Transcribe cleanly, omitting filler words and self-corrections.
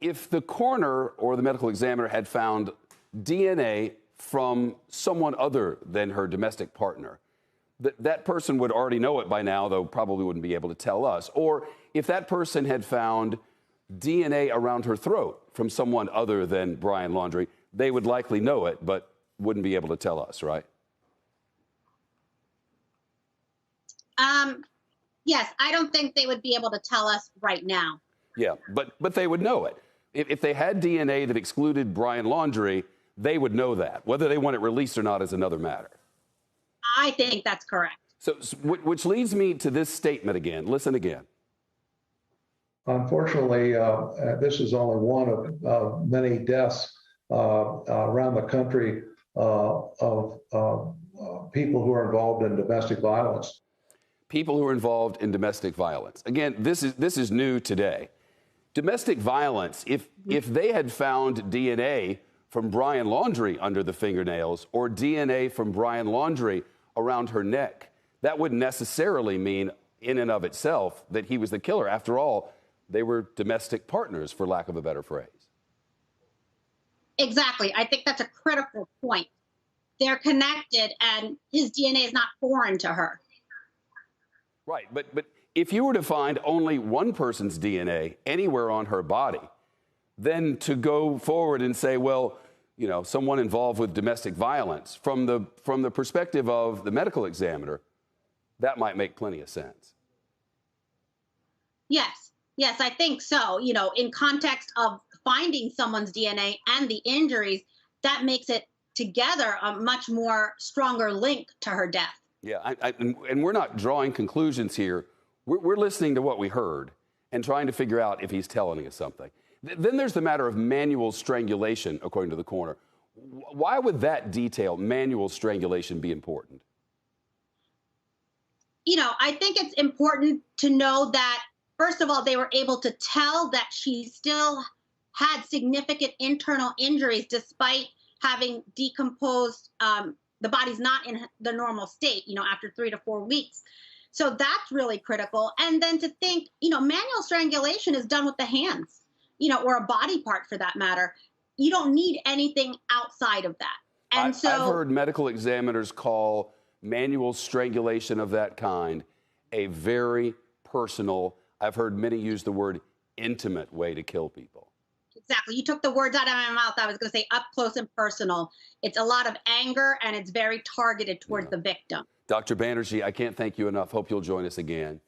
if the coroner or the medical examiner had found DNA from someone other than her domestic partner, that person would already know it by now, though probably wouldn't be able to tell us. Or if that person had found DNA around her throat from someone other than Brian Laundrie, they would likely know it, but wouldn't be able to tell us, right? Yes, I don't think they would be able to tell us right now. Yeah, but they would know it. If they had DNA that excluded Brian Laundrie, they would know that. Whether they want it released or not is another matter. I think that's correct. So, which leads me to this statement again. Listen again. Unfortunately, this is only one of many deaths around the country of people who are involved in domestic violence. People who are involved in domestic violence. Again, this is new today. Domestic violence, if they had found DNA from Brian Laundrie under the fingernails or DNA from Brian Laundrie around her neck, that wouldn't necessarily mean in and of itself that he was the killer. After all, they were domestic partners, for lack of a better phrase. Exactly. I think that's a critical point. They're connected, and his DNA is not foreign to her. Right, but if you were to find only one person's DNA anywhere on her body, then to go forward and say, well, you know, someone involved with domestic violence, from the perspective of the medical examiner, that might make plenty of sense. Yes, I think so. You know, in context of finding someone's DNA and the injuries, that makes it together a much more stronger link to her death. Yeah, and we're not drawing conclusions here. We're listening to what we heard and trying to figure out if he's telling us something. Then there's the matter of manual strangulation, according to the coroner. Why would that detail, manual strangulation, be important? You know, I think it's important to know that, first of all, they were able to tell that she still had significant internal injuries despite having decomposed. The body's not in the normal state, you know, after 3 to 4 weeks. So that's really critical. And then to think, you know, manual strangulation is done with the hands, you know, or a body part for that matter. You don't need anything outside of that. And I've heard medical examiners call manual strangulation of that kind a very personal, I've heard many use the word intimate way to kill people. Exactly. You took the words out of my mouth. I was going to say up close and personal. It's a lot of anger, and it's very targeted towards the victim. Dr. Banerjee, I can't thank you enough. Hope you'll join us again.